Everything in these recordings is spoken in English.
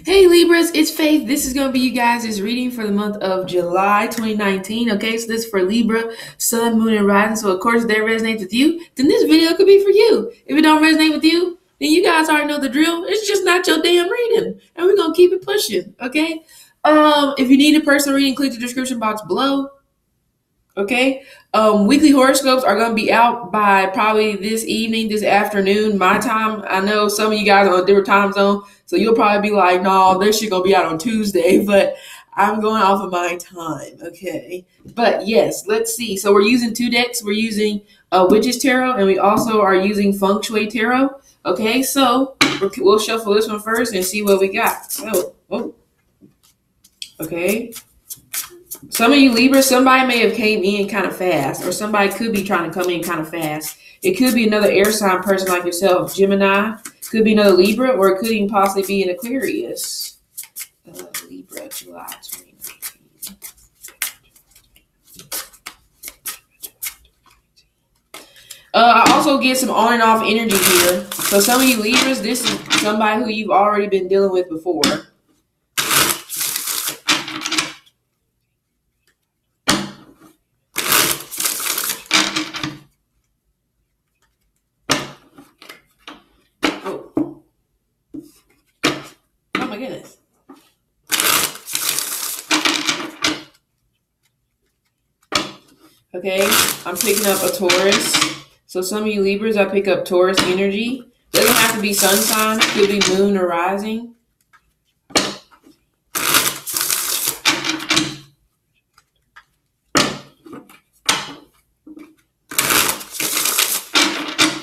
Hey Libras, it's Faith. This is going to be you guys' reading for the month of July 2019. Okay, so this is for Libra, Sun, Moon, and Rising. So of course, if that resonates with you, then this video could be for you. If it don't resonate with you, then you guys already know the drill. It's just not your damn reading, and we're gonna keep it pushing. Okay. If you need a personal reading, click the description box below. Okay. Weekly horoscopes are going to be out by probably this evening, this afternoon, my time. I know some of you guys are on a different time zone, so you'll probably be like, no, this shit going to be out on Tuesday, but I'm going off of my time. Okay. But yes, let's see. So we're using two decks. We're using Witches Tarot, and we also are using Feng Shui Tarot. Okay. So we'll shuffle this one first and see what we got. So, okay. Some of you Libras, somebody may have came in kind of fast, or somebody could be trying to come in kind of fast. It could be another air sign person like yourself, Gemini. Could be another Libra, or it could even possibly be an Aquarius. Libra, July 2019. I also get some on and off energy here. So some of you Libras, this is somebody who you've already been dealing with before. My goodness. Okay, I'm picking up a Taurus. So some of you Libras, I pick up Taurus energy. Doesn't have to be sun sign, could be moon or rising.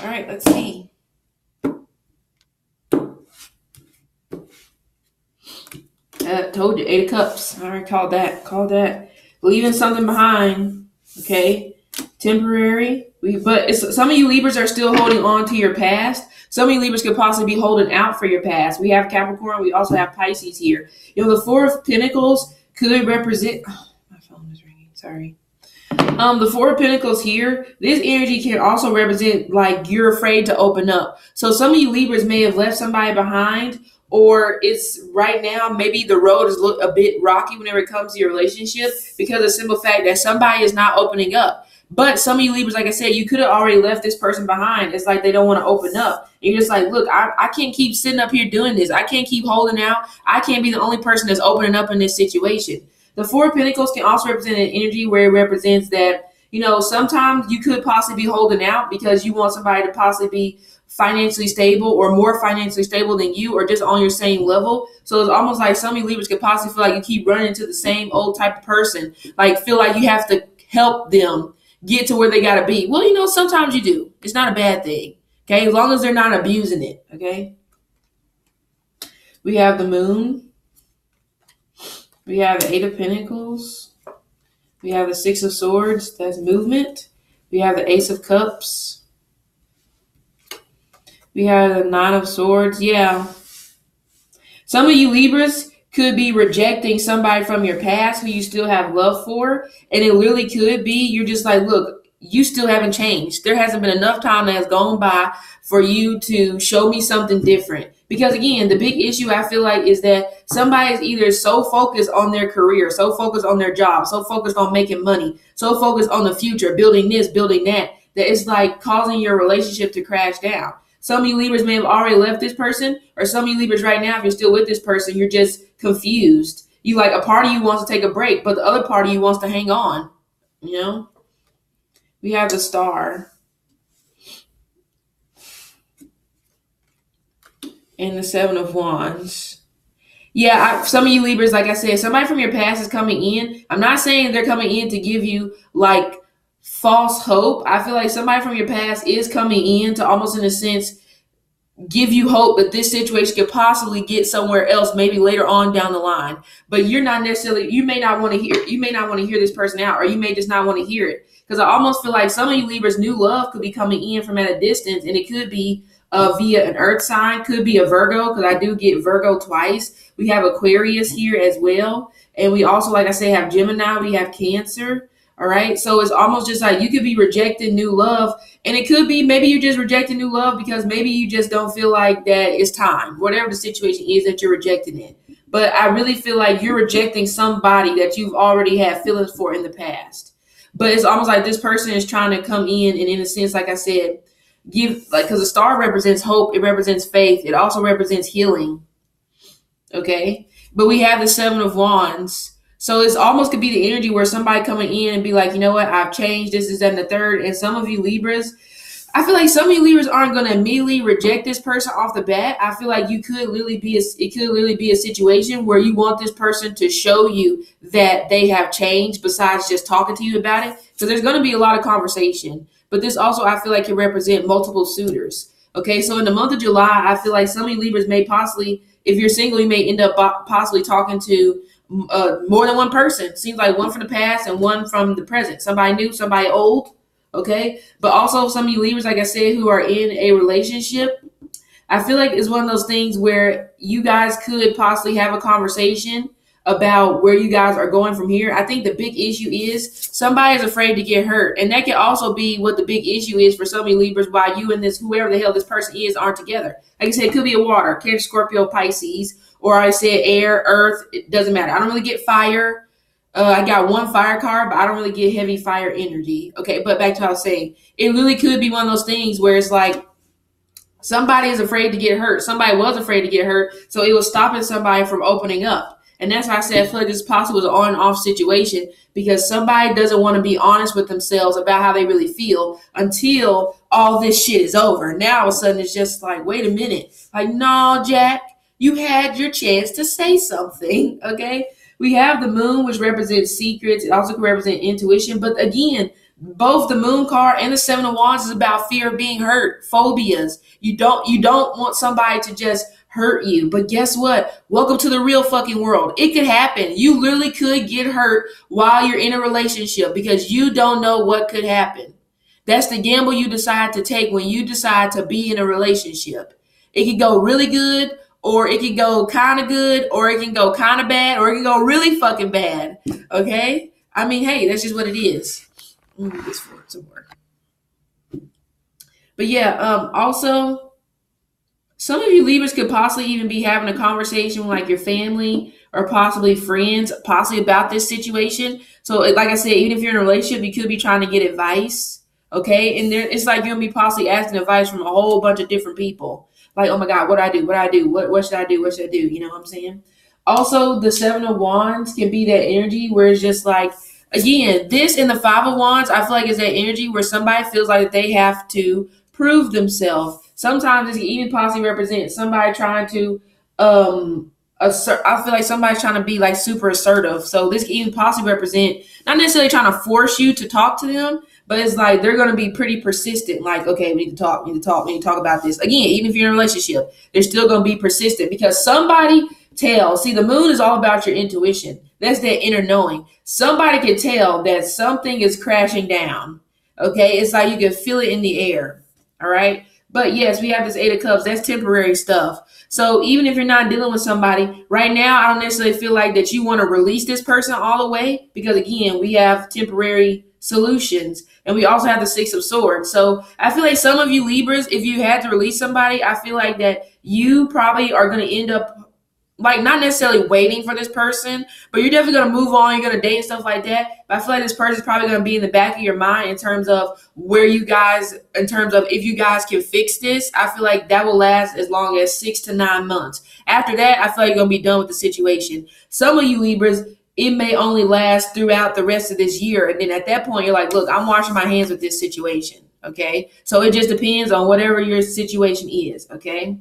All right, let's see. Told you, 8 of Cups. All right, call that. Leaving something behind, okay? Temporary. But some of you Libras are still holding on to your past. Some of you Libras could possibly be holding out for your past. We have Capricorn. We also have Pisces here. The Four of Pentacles could represent... Oh, my phone is ringing. Sorry. The Four of Pentacles here, this energy can also represent like you're afraid to open up. So some of you Libras may have left somebody behind, or it's right now, maybe the road is a bit rocky whenever it comes to your relationship because of the simple fact that somebody is not opening up. But some of you Libras, like I said, you could have already left this person behind. It's like they don't want to open up. And you're just like, look, I can't keep sitting up here doing this. I can't keep holding out. I can't be the only person that's opening up in this situation. The Four of Pentacles can also represent an energy where it represents that, sometimes you could possibly be holding out because you want somebody to possibly be financially stable or more financially stable than you, or just on your same level. So it's almost like some of you Libras could possibly feel like you keep running into the same old type of person, like feel like you have to help them get to where they got to be. Well, sometimes you do. It's not a bad thing. Okay. As long as they're not abusing it. Okay. We have the Moon. We have the 8 of Pentacles. We have the 6 of Swords. That's movement. We have the Ace of Cups. We have the 9 of Swords. Yeah. Some of you Libras could be rejecting somebody from your past who you still have love for. And it really could be you're just like, look, you still haven't changed. There hasn't been enough time that has gone by for you to show me something different. Because again, the big issue I feel like is that somebody is either so focused on their career, so focused on their job, so focused on making money, so focused on the future, building this, building that it's like causing your relationship to crash down. Some of you Libras may have already left this person, or some of you Libras right now, if you're still with this person, you're just confused. You like a part of you wants to take a break, but the other part of you wants to hang on. We have the Star. And the 7 of Wands. Yeah, some of you Libras, like I said, somebody from your past is coming in. I'm not saying they're coming in to give you like false hope. I feel like somebody from your past is coming in to almost in a sense give you hope that this situation could possibly get somewhere else, maybe later on down the line. But you're not necessarily, you may not want to hear this person out, or you may just not want to hear it. Because I almost feel like some of you Libras, new love could be coming in from at a distance, and it could be via an earth sign, could be a Virgo, because I do get Virgo twice. We have Aquarius here as well. And we also, like I say, have Gemini, we have Cancer. All right. So it's almost just like you could be rejecting new love. And it could be maybe you're just rejecting new love because maybe you just don't feel like that it's time, whatever the situation is that you're rejecting it. but I really feel like you're rejecting somebody that you've already had feelings for in the past. But it's almost like this person is trying to come in and, in a sense, like I said, give, like, because the star represents hope, it represents faith, it also represents healing. Okay, but we have the Seven of Wands. So it's almost could be the energy where somebody coming in and be like, you know what, I've changed, this is that and the third. And some of you Libras, I feel like some of you Libras aren't going to immediately reject this person off the bat. I feel like it could literally be a situation where you want this person to show you that they have changed besides just talking to you about it. So there's going to be a lot of conversation, but this also, I feel like, can represent multiple suitors. Okay, so in the month of July, I feel like some of you Libras may possibly, if you're single, you may end up possibly talking to more than one person. Seems like one from the past and one from the present. Somebody new, somebody old. Okay, but also some of you Libras, like I said, who are in a relationship, I feel like it's one of those things where you guys could possibly have a conversation about where you guys are going from here. I think the big issue is somebody is afraid to get hurt, and that can also be what the big issue is for some of you Libras, why you and this, whoever the hell this person is, aren't together. Like I said, it could be a water, Cancer, Scorpio, Pisces, or I said air, earth. It doesn't matter. I don't really get fire. I got one fire card, but I don't really get heavy fire energy. Okay, but back to what I was saying, it really could be one of those things where it's like somebody is afraid to get hurt. Somebody was afraid to get hurt, so it was stopping somebody from opening up. And that's why I said I feel like this possible is an on and off situation, because somebody doesn't want to be honest with themselves about how they really feel until all this shit is over. Now all of a sudden it's just like, wait a minute. Like, no, Jack, you had your chance to say something, okay? We have the moon, which represents secrets. It also can represent intuition. But again, both the moon card and the Seven of Wands is about fear of being hurt, phobias. You don't want somebody to just hurt you. But guess what? Welcome to the real fucking world. It could happen. You literally could get hurt while you're in a relationship because you don't know what could happen. That's the gamble you decide to take when you decide to be in a relationship. It could go really good, or it can go kind of good, or it can go kind of bad, or it can go really fucking bad. Okay? I mean, hey, that's just what it is. Let me get this for some more. But yeah, also, some of you Libras could possibly even be having a conversation with like your family or possibly friends, possibly about this situation. So like I said, even if you're in a relationship, you could be trying to get advice. Okay? And it's like you're going to be possibly asking advice from a whole bunch of different people. Like, oh my God, what do I do? What do I do? What should I do? What should I do? You know what I'm saying? Also, the Seven of Wands can be that energy where it's just like, again, this and the Five of Wands, I feel like is that energy where somebody feels like they have to prove themselves. Sometimes it can even possibly represent somebody trying to assert. I feel like somebody's trying to be like super assertive. So this can even possibly represent not necessarily trying to force you to talk to them, but it's like they're going to be pretty persistent. Like, okay, we need to talk, we need to talk, we need to talk about this. Again, even if you're in a relationship, they're still going to be persistent because somebody tells. See, the moon is all about your intuition. That's that inner knowing. Somebody can tell that something is crashing down. Okay, it's like you can feel it in the air. All right. But yes, we have this Eight of Cups. That's temporary stuff. So even if you're not dealing with somebody right now, I don't necessarily feel like that you want to release this person all the way because, again, we have temporary solutions and we also have the Six of Swords. So I feel like some of you Libras, if you had to release somebody, I feel like that you probably are going to end up like not necessarily waiting for this person, but you're definitely going to move on. You're going to date and stuff like that. But I feel like this person is probably going to be in the back of your mind in terms of where you guys, in terms of if you guys can fix this. I feel like that will last as long as 6 to 9 months. After that, I feel like you're going to be done with the situation. Some of you Libras, it may only last throughout the rest of this year. And then at that point, you're like, look, I'm washing my hands with this situation. Okay. So it just depends on whatever your situation is. Okay.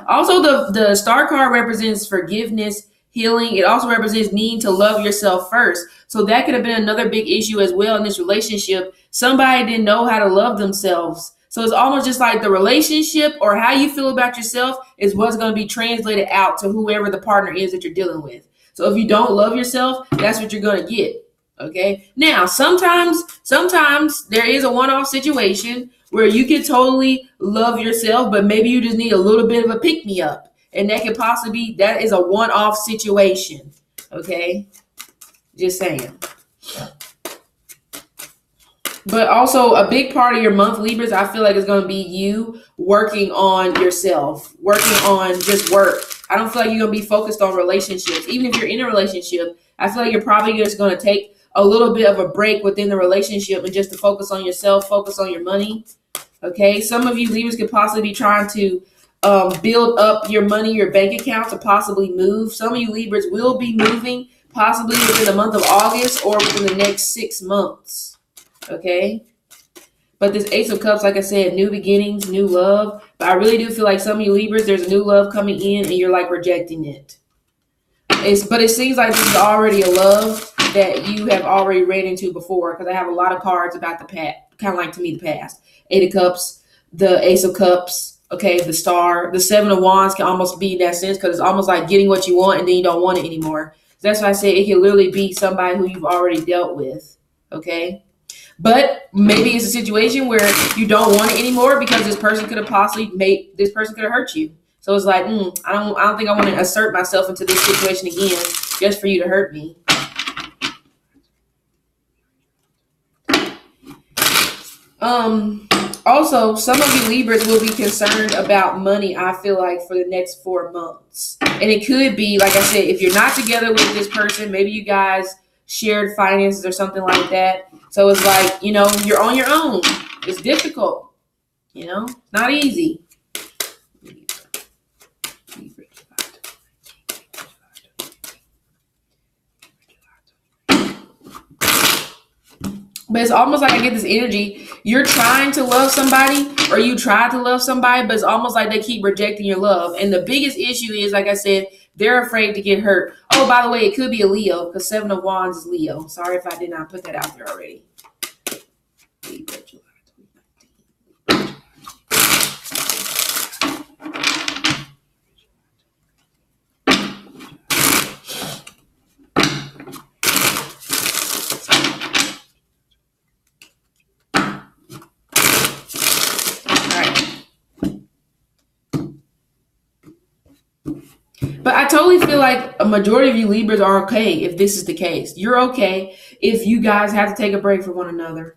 Also, the star card represents forgiveness, healing. It also represents needing to love yourself first. So that could have been another big issue as well in this relationship. Somebody didn't know how to love themselves. So it's almost just like the relationship or how you feel about yourself is what's going to be translated out to whoever the partner is that you're dealing with. So if you don't love yourself, that's what you're going to get. Okay. Now, sometimes there is a one-off situation where you can totally love yourself, but maybe you just need a little bit of a pick-me-up. And that could possibly be, that is a one-off situation. Okay? Just saying. But also a big part of your month, Libras, I feel like is going to be you working on yourself, working on just work. I don't feel like you're going to be focused on relationships. Even if you're in a relationship, I feel like you're probably just going to take a little bit of a break within the relationship and just to focus on yourself, focus on your money. Okay. Some of you Libras could possibly be trying to build up your money, your bank account to possibly move. Some of you Libras will be moving possibly within the month of August or within the next 6 months. Okay. But this Ace of Cups, like I said, new beginnings, new love. But I really do feel like some of you Libras, there's a new love coming in and you're like rejecting it. But it seems like this is already a love that you have already ran into before, because I have a lot of cards about the past, kind of like to me the past. 8 of Cups, the Ace of Cups, okay, the Star, the 7 of Wands can almost be in that sense, because it's almost like getting what you want and then you don't want it anymore. So that's why I say it can literally be somebody who you've already dealt with, okay? But maybe it's a situation where you don't want it anymore because this person could have possibly hurt you. So it's like, I don't think I want to assert myself into this situation again just for you to hurt me. Also, some of you Libras will be concerned about money, I feel like, for the next 4 months. And it could be, like I said, if you're not together with this person, maybe you guys shared finances or something like that. So it's like, you're on your own. It's difficult, not easy. But it's almost like I get this energy. You're trying to love somebody, or you try to love somebody, but it's almost like they keep rejecting your love. And the biggest issue is, like I said, they're afraid to get hurt. Oh, by the way, it could be a Leo, because 7 of Wands is Leo. Sorry if I did not put that out there already. But I totally feel like a majority of you Libras are okay if this is the case. You're okay if you guys have to take a break from one another.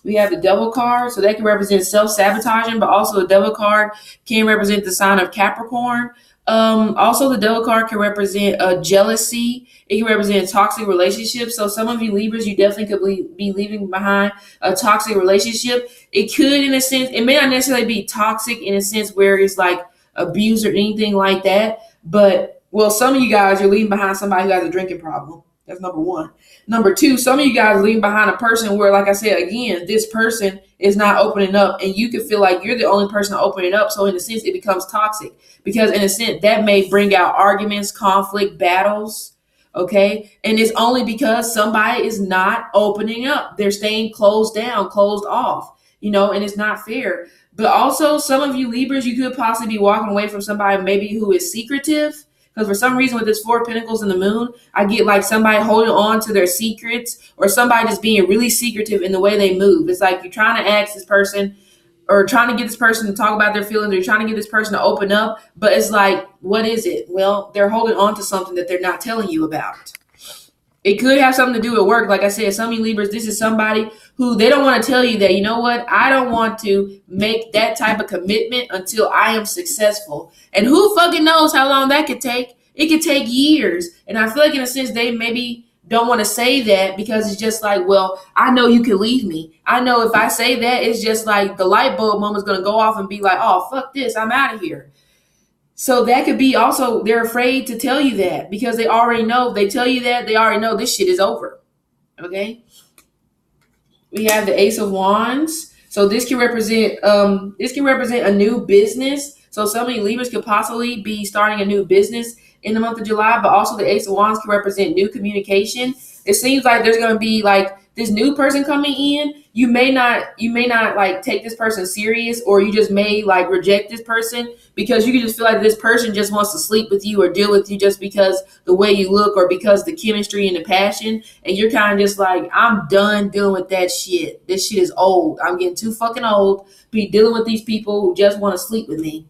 We have the Devil card, so that can represent self-sabotaging, but also the Devil card can represent the sign of Capricorn. Also, the Devil card can represent jealousy. It can represent toxic relationships. So some of you Libras, you definitely could be leaving behind a toxic relationship. It could, in a sense, it may not necessarily be toxic in a sense where it's like abuse or anything like that. But, some of you guys, you're leaving behind somebody who has a drinking problem. That's number one. Number two, some of you guys are leaving behind a person where, like I said, again, this person is not opening up, and you can feel like you're the only person opening up. So in a sense, it becomes toxic, because in a sense that may bring out arguments, conflict, battles. Okay. And it's only because somebody is not opening up. They're staying closed down, closed off, and it's not fair. But also, some of you Libras, you could possibly be walking away from somebody maybe who is secretive. Because for some reason with this 4 of Pentacles and the Moon, I get like somebody holding on to their secrets, or somebody just being really secretive in the way they move. It's like you're trying to ask this person, or trying to get this person to talk about their feelings, or you're trying to get this person to open up. But it's like, what is it? Well, they're holding on to something that they're not telling you about. It could have something to do with work. Like I said, some of you Libras, this is somebody who they don't want to tell you that, you know what, I don't want to make that type of commitment until I am successful. And who fucking knows how long that could take? It could take years. And I feel like in a sense, they maybe don't want to say that because it's just like, well, I know you can leave me. I know if I say that, it's just like the light bulb moment's going to go off and be like, oh, fuck this, I'm out of here. So that could be also, they're afraid to tell you that because they already know. If they tell you that, they already know this shit is over. Okay. We have the Ace of Wands. So this can represent a new business. So some of you Libras could possibly be starting a new business in the month of July, but also the Ace of Wands can represent new communication. It seems like there's going to be like this new person coming in. You may not like take this person serious, or you just may like reject this person because you can just feel like this person just wants to sleep with you or deal with you just because the way you look or because the chemistry and the passion. And you're kind of just like, I'm done dealing with that shit. This shit is old. I'm getting too fucking old to be dealing with these people who just want to sleep with me.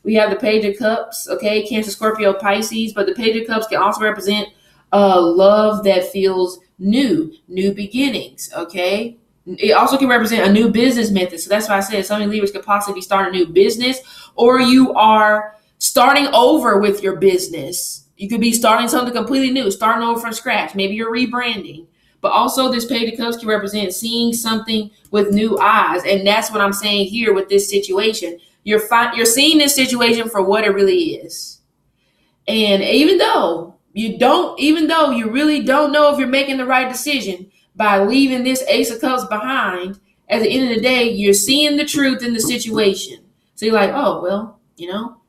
We have the Page of Cups, okay, Cancer, Scorpio, Pisces, but the Page of Cups can also represent love that feels new beginnings, okay? It also can represent a new business method. So that's why I said some of you Libras could possibly be starting a new business, or you are starting over with your business. You could be starting something completely new, starting over from scratch. Maybe you're rebranding. But also this Page of Cups can represent seeing something with new eyes. And that's what I'm saying here with this situation. You're seeing this situation for what it really is. And even though you really don't know if you're making the right decision by leaving this Ace of Cups behind, at the end of the day, you're seeing the truth in the situation. So you're like, oh, well,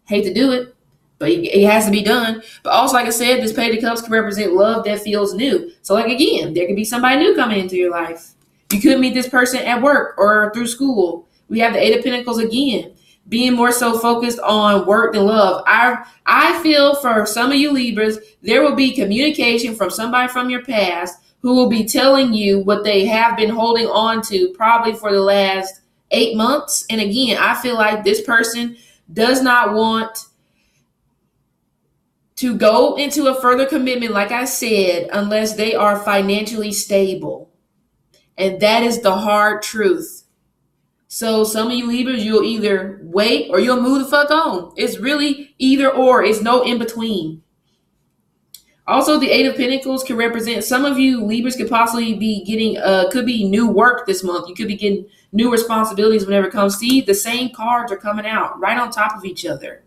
hate to do it, but it has to be done. But also, like I said, this Page of Cups can represent love that feels new. So like, again, there could be somebody new coming into your life. You could meet this person at work or through school. We have the Eight of Pentacles again, being more so focused on work than love. I feel for some of you Libras, there will be communication from somebody from your past who will be telling you what they have been holding on to probably for the last 8 months. And again, I feel like this person does not want to go into a further commitment, like I said, unless they are financially stable. And that is the hard truth. So some of you Libras, you'll either wait or you'll move the fuck on. It's really either or. It's no in between. Also, the Eight of Pentacles can represent some of you Libras could possibly be getting, could be new work this month. You could be getting new responsibilities whenever it comes. See, the same cards are coming out right on top of each other.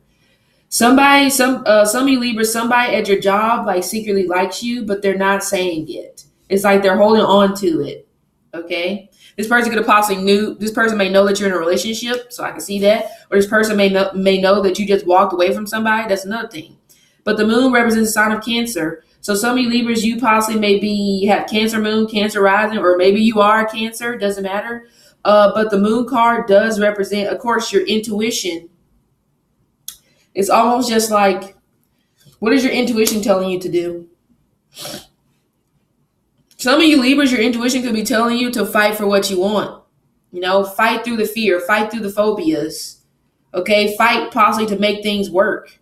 Some of you Libras, somebody at your job like secretly likes you, but they're not saying it. It's like they're holding on to it. Okay. This person could have possibly this person may know that you're in a relationship, so I can see that. Or this person may know that you just walked away from somebody. That's another thing. But the moon represents the sign of Cancer. So some of you Libras, you possibly maybe have Cancer moon, Cancer rising, or maybe you are a Cancer. Doesn't matter. But the moon card does represent, of course, your intuition. It's almost just like, what is your intuition telling you to do? Some of you Libras, your intuition could be telling you to fight for what you want. Fight through the fear, fight through the phobias. Okay, fight possibly to make things work.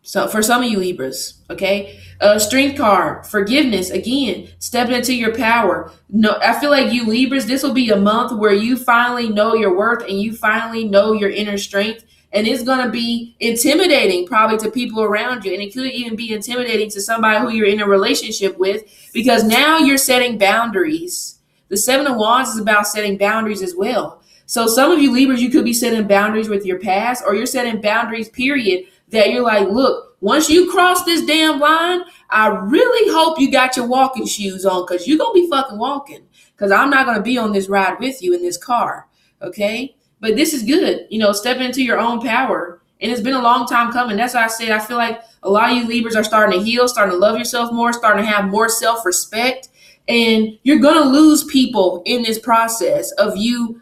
So for some of you Libras, okay, strength card, forgiveness, again, stepping into your power. No, I feel like you Libras, this will be a month where you finally know your worth and you finally know your inner strength. And it's going to be intimidating probably to people around you. And it could even be intimidating to somebody who you're in a relationship with, because now you're setting boundaries. The Seven of Wands is about setting boundaries as well. So some of you Libras, you could be setting boundaries with your past, or you're setting boundaries, period, that you're like, look, once you cross this damn line, I really hope you got your walking shoes on, because you're going to be fucking walking, because I'm not going to be on this ride with you in this car. Okay. But this is good, stepping into your own power. And it's been a long time coming. That's why I said I feel like a lot of you Libras are starting to heal, starting to love yourself more, starting to have more self-respect. And you're going to lose people in this process of you,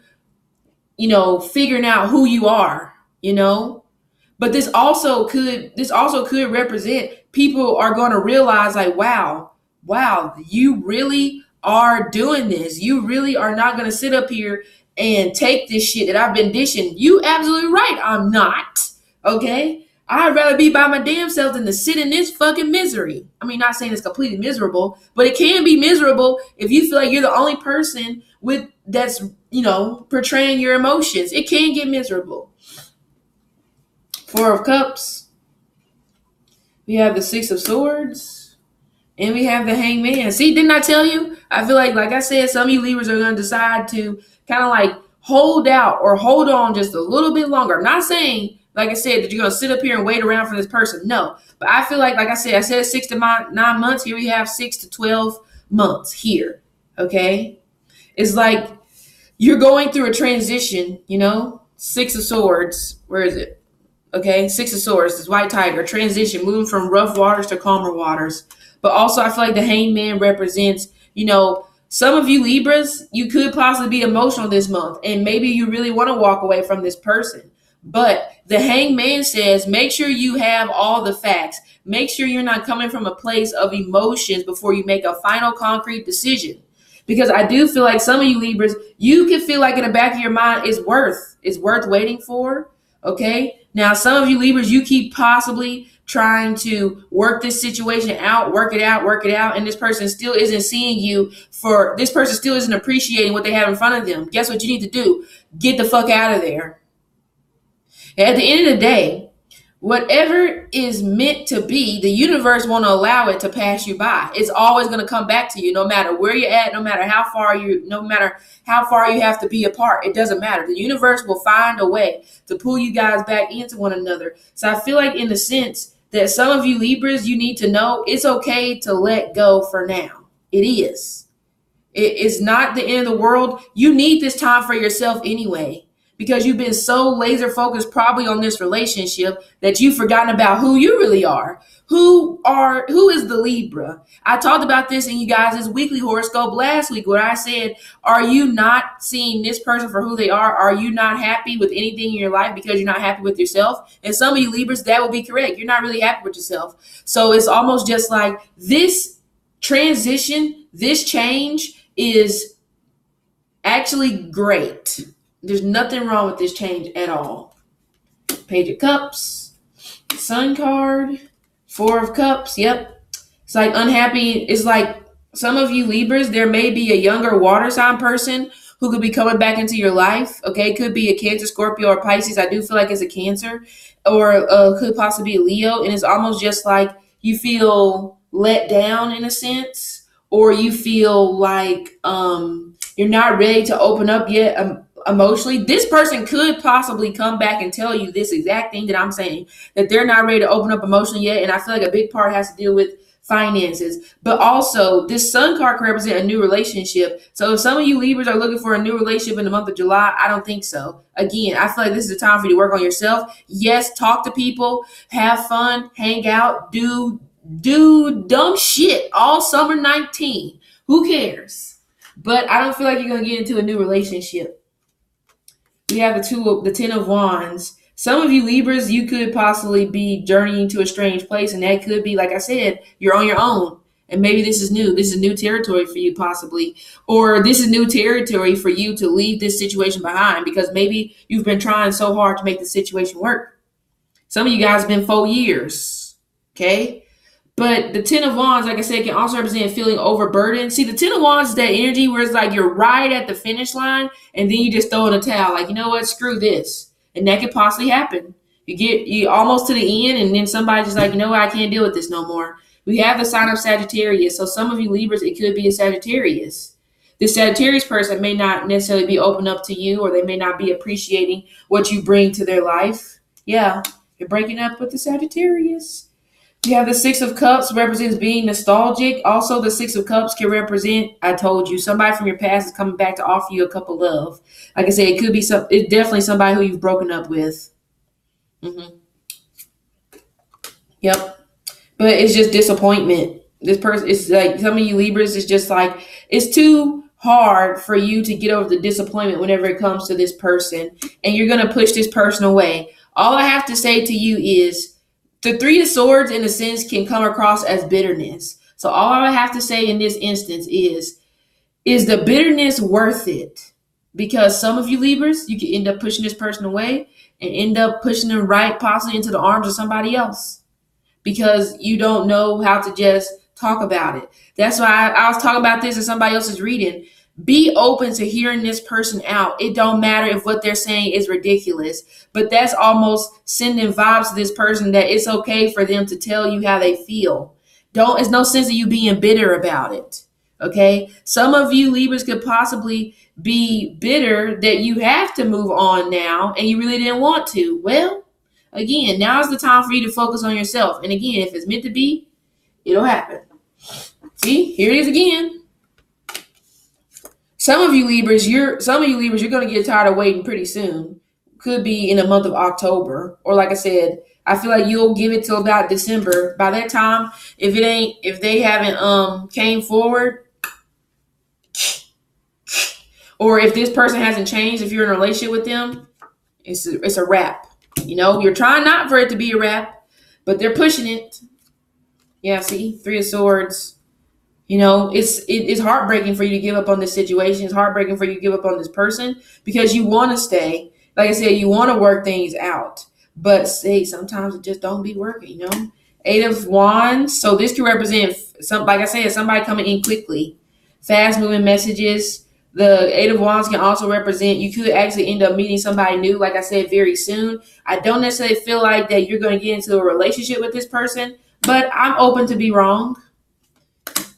figuring out who you are, But this also could represent people are going to realize like, wow, you really are doing this. You really are not going to sit up here and take this shit that I've been dishing. You absolutely right. I'm not. Okay. I'd rather be by my damn self than to sit in this fucking misery. I mean, not saying it's completely miserable, but it can be miserable if you feel like you're the only person that's portraying your emotions. It can get miserable. Four of Cups. We have the Six of Swords. And we have the Hangman. See, didn't I tell you? I feel like I said, some of you Libras are going to decide to kind of like hold out or hold on just a little bit longer. I'm not saying, like I said, that you're going to sit up here and wait around for this person. No. But I feel like I said 6 to 9 months. Here we have 6 to 12 months here. Okay. It's like you're going through a transition, Six of Swords. Where is it? Okay. Six of Swords, this white tiger, transition, moving from rough waters to calmer waters. But also I feel like the Hangman represents, some of you Libras, you could possibly be emotional this month, and maybe you really want to walk away from this person. But the Hangman says, make sure you have all the facts. Make sure you're not coming from a place of emotions before you make a final concrete decision. Because I do feel like some of you Libras, you can feel like in the back of your mind it's worth waiting for. Okay. Now, some of you Libras, you keep possibly trying to work this situation out, work it out. And this person still isn't seeing you this person still isn't appreciating what they have in front of them. Guess what you need to do? Get the fuck out of there. And at the end of the day, whatever is meant to be, the universe won't allow it to pass you by. It's always going to come back to you, no matter where you're at, no matter how far you have to be apart. It doesn't matter. The universe will find a way to pull you guys back into one another. So I feel like, in the sense that some of you Libras, you need to know it's okay to let go for now. It is. It is not the end of the world. You need this time for yourself anyway, because you've been so laser focused probably on this relationship that you've forgotten about who you really are. Who is the Libra? I talked about this in you guys' weekly horoscope last week, where I said, are you not seeing this person for who they are? Are you not happy with anything in your life because you're not happy with yourself? And some of you Libras, that would be correct. You're not really happy with yourself. So it's almost just like this transition, this change is actually great. There's nothing wrong with this change at all. Page of Cups, Sun card, Four of Cups. Yep. It's like unhappy. It's like some of you Libras, there may be a younger water sign person who could be coming back into your life. Okay. Could be a Cancer, Scorpio, or Pisces. I do feel like it's a Cancer, or could possibly be a Leo. And it's almost just like you feel let down in a sense, or you feel like you're not ready to open up yet emotionally. This person could possibly come back and tell you this exact thing that I'm saying, that they're not ready to open up emotionally yet. And I feel like a big part has to deal with finances. But also, this Sun card can represent a new relationship. So if some of you Libras are looking for a new relationship in the month of July, I don't think so. Again, I feel like this is the time for you to work on yourself. Yes, talk to people, have fun, hang out, do dumb shit all summer 19. Who cares? But I don't feel like you're going to get into a new relationship. We have the 10 of Wands. Some of you Libras, you could possibly be journeying to a strange place, and that could be, like I said, you're on your own. And maybe this is new. This is new territory for you possibly. Or this is new territory for you to leave this situation behind, because maybe you've been trying so hard to make the situation work. Some of you guys have been 4 years. Okay? But the 10 of Wands, like I said, can also represent feeling overburdened. See, the 10 of Wands is that energy where it's like you're right at the finish line, and then you just throw in a towel. Like, you know what? Screw this. And that could possibly happen. You almost to the end, and then somebody's just like, you know what? I can't deal with this no more. We have the sign of Sagittarius. So some of you Libras, it could be a Sagittarius. This Sagittarius person may not necessarily be open up to you, or they may not be appreciating what you bring to their life. Yeah, you're breaking up with the Sagittarius. You have the Six of Cups, represents being nostalgic. Also, the Six of Cups can represent, I told you, somebody from your past is coming back to offer you a cup of love. Like I said, it could be it's definitely somebody who you've broken up with. Yep. But it's just disappointment. This person, it's like some of you Libras, it's just like, it's too hard for you to get over the disappointment whenever it comes to this person. And you're going to push this person away. All I have to say to you is, the Three of Swords, in a sense, can come across as bitterness. So all I have to say in this instance is the bitterness worth it? Because some of you Libras, you can end up pushing this person away and end up pushing them right possibly into the arms of somebody else, because you don't know how to just talk about it. That's why I was talking about this in somebody else's reading. Be open to hearing this person out. It don't matter if what they're saying is ridiculous, but that's almost sending vibes to this person that it's okay for them to tell you how they feel. It's no sense of you being bitter about it. Okay. Some of you Libras could possibly be bitter that you have to move on now and you really didn't want to. Well, again, now is the time for you to focus on yourself. And again, if it's meant to be, it'll happen. See, here it is again. Some of you Libras, you're going to get tired of waiting pretty soon. Could be in the month of October. Or like I said, I feel like you'll give it till about December. By that time, if they haven't came forward, or if this person hasn't changed, if you're in a relationship with them, it's a wrap. You know, you're trying not for it to be a wrap, but they're pushing it. Yeah, see, Three of Swords. You know, it's heartbreaking for you to give up on this situation. It's heartbreaking for you to give up on this person because you want to stay. Like I said, you want to work things out. But sometimes it just don't be working, you know? Eight of Wands. So this can represent, like I said, somebody coming in quickly. Fast moving messages. The Eight of Wands can also represent you could actually end up meeting somebody new, like I said, very soon. I don't necessarily feel like that you're going to get into a relationship with this person, but I'm open to be wrong.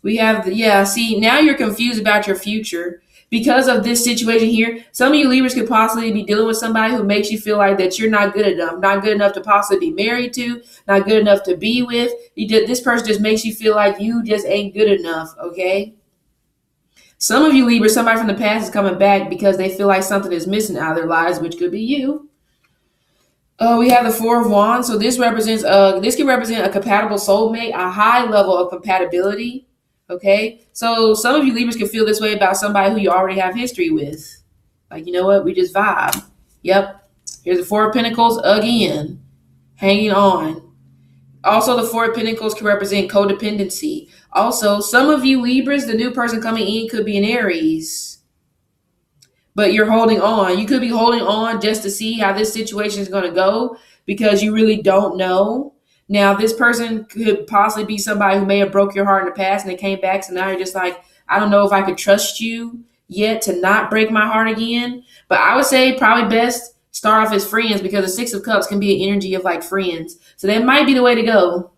We have, see, now you're confused about your future because of this situation here. Some of you Libras could possibly be dealing with somebody who makes you feel like that you're not good enough to possibly be married to, not good enough to be with. This person just makes you feel like you just ain't good enough, okay? Some of you Libras, somebody from the past is coming back because they feel like something is missing out of their lives, which could be you. We have the Four of Wands. So this can represent a compatible soulmate, a high level of compatibility. Okay. So some of you Libras can feel this way about somebody who you already have history with. Like, you know what? We just vibe. Yep. Here's the Four of Pentacles again, hanging on. Also, the Four of Pentacles can represent codependency. Also, some of you Libras, the new person coming in could be an Aries. But you're holding on. You could be holding on just to see how this situation is going to go because you really don't know. Now, this person could possibly be somebody who may have broke your heart in the past and they came back. So now you're just like, I don't know if I could trust you yet to not break my heart again. But I would say probably best start off as friends because the Six of Cups can be an energy of like friends. So that might be the way to go.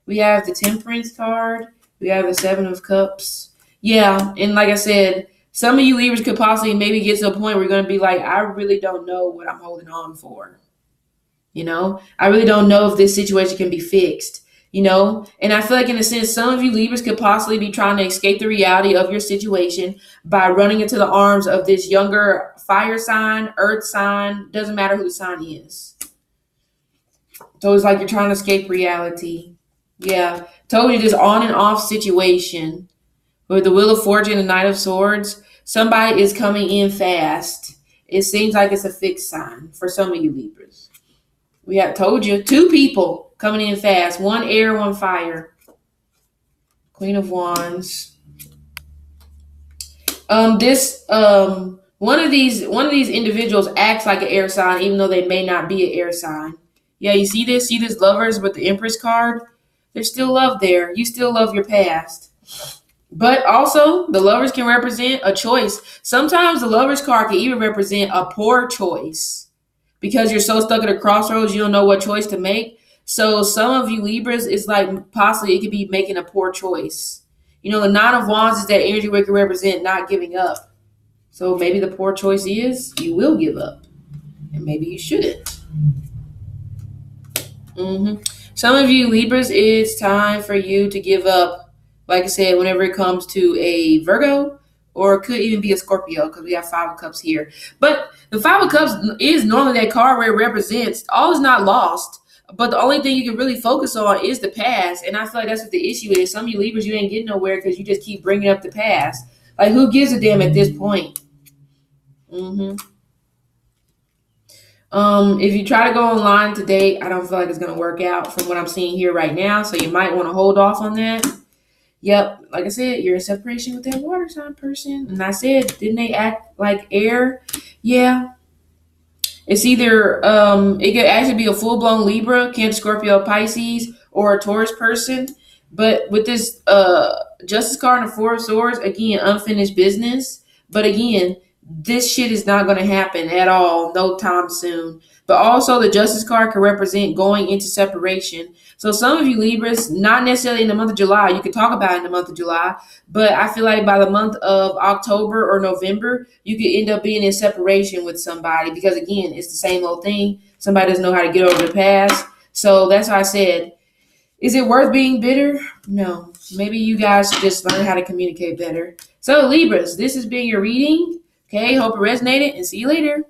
We have the Temperance card. We have the Seven of Cups. Yeah, and like I said, some of you Libras could possibly maybe get to a point where you're going to be like, I really don't know what I'm holding on for. You know, I really don't know if this situation can be fixed, you know, and I feel like in a sense, some of you Libras could possibly be trying to escape the reality of your situation by running into the arms of this younger fire sign, earth sign, doesn't matter who the sign is. So it's like you're trying to escape reality. Yeah, told you this on and off situation. With the Wheel of Fortune and Knight of Swords, somebody is coming in fast. It seems like it's a fixed sign for some of you Libras. We have told you 2 people coming in fast. 1 air, 1 fire. Queen of Wands. One of these individuals acts like an air sign, even though they may not be an air sign. Yeah, you see this? See this Lovers with the Empress card? There's still love there. You still love your past. But also, the Lovers can represent a choice. Sometimes the Lovers card can even represent a poor choice because you're so stuck at a crossroads, you don't know what choice to make. So some of you Libras, it's like possibly it could be making a poor choice. You know, the Nine of Wands is that energy where it can represent not giving up. So maybe the poor choice is you will give up, and maybe you shouldn't. Some of you Libras, it's time for you to give up. Like I said, whenever it comes to a Virgo, or it could even be a Scorpio, because we have 5 of Cups here. But the 5 of Cups is normally that card where it represents all is not lost, but the only thing you can really focus on is the past. And I feel like that's what the issue is. Some of you Libras, you ain't getting nowhere because you just keep bringing up the past. Like, who gives a damn at this point? If you try to go online today, I don't feel like it's going to work out from what I'm seeing here right now. So you might want to hold off on that. Yep, like I said, you're in separation with that water sign person. And I said, didn't they act like air? Yeah. It's either, it could actually be a full-blown Libra, Cancer, Scorpio, Pisces, or a Taurus person. But with this Justice card and the Four of Swords, again, unfinished business. But again, this shit is not going to happen at all, no time soon. But also the Justice card can represent going into separation. So some of you Libras, not necessarily in the month of July, you could talk about it in the month of July, but I feel like by the month of October or November, you could end up being in separation with somebody because, again, it's the same old thing. Somebody doesn't know how to get over the past. So that's why I said, is it worth being bitter? No. Maybe you guys should just learn how to communicate better. So Libras, this has been your reading. Okay, hope it resonated and see you later.